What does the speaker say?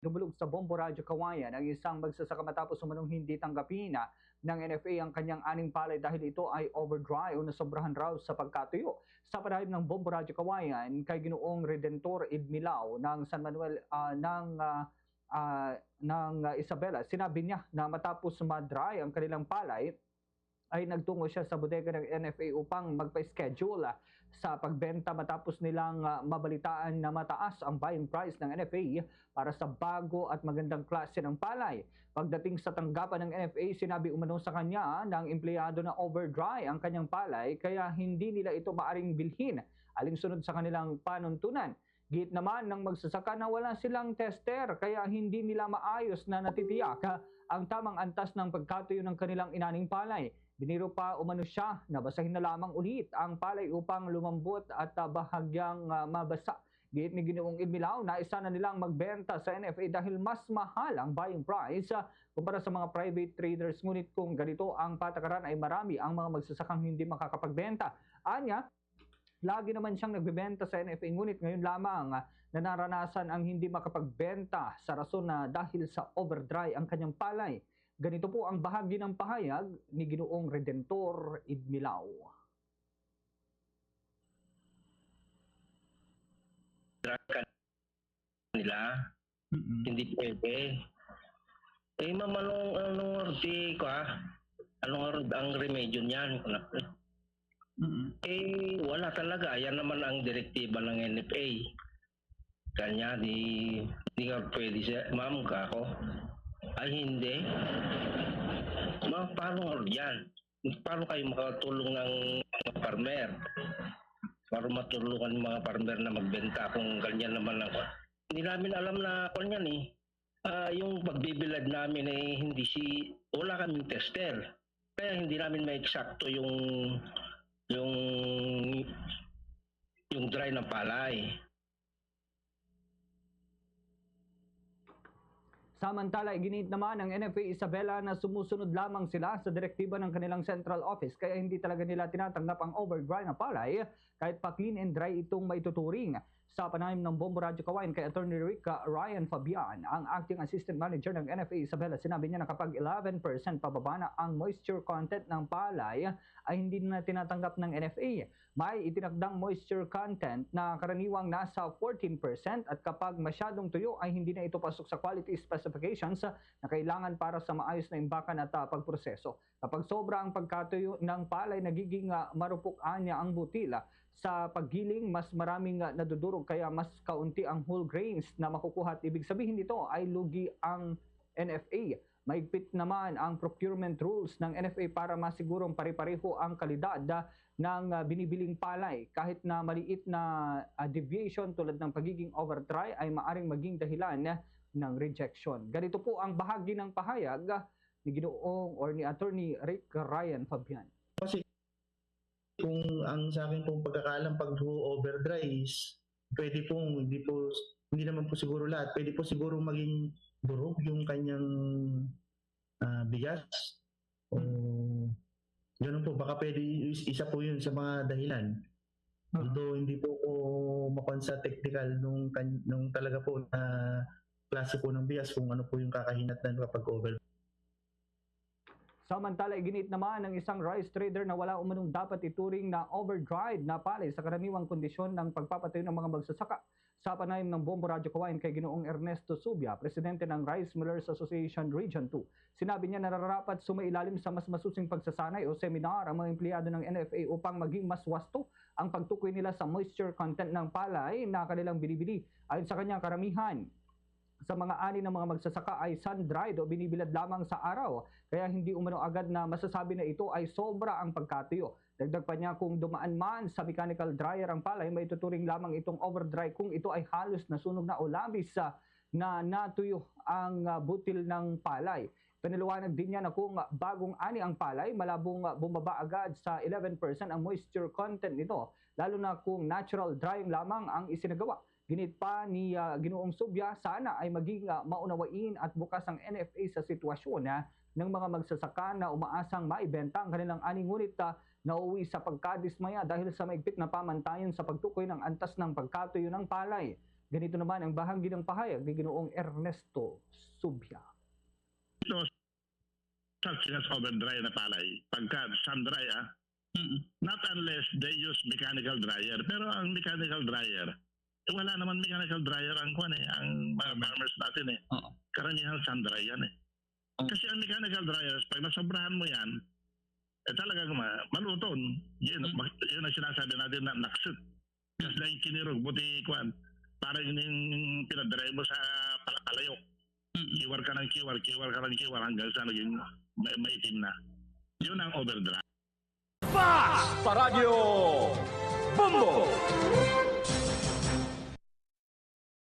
Dumulog sa Bombo Radyo Kawayan ang isang magsasaka matapos umanong hindi tanggapin ng NFA ang kanyang aning palay dahil ito ay overdry o nasobrahan raw sa pagkatuyo. Sa panayam ng Bombo Radyo Kawayan kay Ginoong Redentor Idmilao ng San Manuel ng Isabela, sinabi niya na matapos ma-dry ang kanilang palay ay nagtungo siya sa bodega ng NFA upang magpa-schedule sa pagbenta matapos nilang mabalitaan na mataas ang buying price ng NFA para sa bago at magandang klase ng palay. Pagdating sa tanggapan ng NFA, sinabi umano sa kanya ng empleyado na overdry ang kanyang palay kaya hindi nila ito maaring bilhin alinsunod sa kanilang panuntunan. Git naman ng magsasaka na wala silang tester kaya hindi nila maayos na natitiyak ang tamang antas ng pagkatuyo ng kanilang inaning palay. Biniro pa umano siya na basahin na lamang ulit ang palay upang lumambot at bahagyang mabasa. Git ni Ginoong Idmilao na isa na nilang magbenta sa NFA dahil mas mahal ang buying price kumpara sa mga private traders. Ngunit kung ganito ang patakaran ay marami ang mga magsasakang hindi makakapagbenta. Anya, lagi naman siyang nagbebenta sa NFA ngunit ngayon lamang na naranasan ang hindi makapagbenta sa rason na dahil sa overdry ang kanyang palay. Ganito po ang bahagi ng pahayag ni Ginoong Redentor Idmilao. Nila, hindi pwede. Ma'am, anong ang remedyo niyan? Wala talaga. Yan naman ang direktiba ng NFA. Kanya, di nga pwede siya. Ma'am, kako. Ay, hindi. Ma'am, paano yan? Paano kayo makatulong ng mga farmer? Para matulungan ng mga farmer na magbenta kung ganyan naman ako. Hindi namin alam na kung yan eh. Yung pagbibilad namin eh, wala kaming tester. Kaya hindi namin ma-eksakto yung dry ng palay. Samantala, iginit naman ng NFA Isabela na sumusunod lamang sila sa direktiba ng kanilang central office kaya hindi talaga nila tinatanggap ang overdry na palay kahit pa clean and dry itong maituturing. Sa panayam ng Bombo Radyo Kawayan kay Attorney Rick Ryan Fabian, ang acting assistant manager ng NFA Isabela, sinabi niya na kapag 11% pababa na ang moisture content ng palay ay hindi na tinatanggap ng NFA. May itinakdang moisture content na karaniwang nasa 14% at kapag masyadong tuyo ay hindi na ito pasok sa quality specifications na kailangan para sa maayos na imbakan at pagproseso. Kapag sobra ang pagkatuyo ng palay, nagiging marupok-an niya ang butila. Sa paggiling, mas maraming nadudurog kaya mas kaunti ang whole grains na makukuha at ibig sabihin nito ay lugi ang NFA. Maigpit naman ang procurement rules ng NFA para masigurong pare-pareho ang kalidad ng binibiling palay. Kahit na maliit na deviation tulad ng pagiging overdry ay maaring maging dahilan ng rejection. Ganito po ang bahagi ng pahayag ni Ginoong or ni Attorney Rick Ryan Fabian. Kasi kung ang sa akin pong pagkakalam pag overdry is pwede pong hindi naman po siguro lahat, pwede po siguro maging durog yung kanyang bigas o ganun po, baka pwede isa po yun sa mga dahilan. Although hindi po ko makonsa technical nung talaga po na klase po ng bigas kung ano po yung kakahinatnan kapag overdry. Samantala, iginit naman ng isang rice trader na wala umanong dapat ituring na overdried na palay sa karaniwang kondisyon ng pagpapatayo ng mga magsasaka. Sa panayam ng Bombo Radyo Kawayan kay Ginoong Ernesto Subia, presidente ng Rice Millers Association Region 2, sinabi niya na nararapat sumailalim sa mas masusing pagsasanay o seminar ang mga empleyado ng NFA upang maging mas wasto ang pagtukoy nila sa moisture content ng palay na kanilang binibili. Ayon sa kanya, karamihan sa mga ani ng mga magsasaka ay sun-dried o binibilad lamang sa araw. Kaya hindi umano agad na masasabi na ito ay sobra ang pagkatuyo. Dagdag pa niya, kung dumaan man sa mechanical dryer ang palay, may tuturing lamang itong overdry kung ito ay halos nasunog na o labis na natuyo ang butil ng palay. Pinaliwanag din niya na kung bagong ani ang palay, malabong bumaba agad sa 11% ang moisture content nito, lalo na kung natural drying lamang ang isinagawa. Ginit pa ni Ginoong Subia, sana ay maging maunawain at bukas ang NFA sa sitwasyon ng mga magsasaka na umaasang maibenta ang kanilang ani ngunit nauwi sa pagkadismaya dahil sa maigpit na pamantayan sa pagtukoy ng antas ng pagkatuyo ng palay. Ganito naman ang bahagi ng pahayag ni Ginoong Ernesto Subia. Ito, such overdry na palay, pagka sun-dry, not unless they use mechanical dryer. Pero ang mechanical dryer, wala naman mechanical dryer ang mga farmers natin eh. Karamihan sun-dry yan eh. Kasi ang mechanical dryers, pag nasobrahan mo yan, talagang maluton. Yun ang sinasabi natin na naksut. Kasi lang yung kinirog, buti kuwan. Parang yung pinadry mo sa palayok. Kiwar ka ng kiwar hanggang sa naging maitim na. Yun ang overdry. Fast sa radyo Bombo!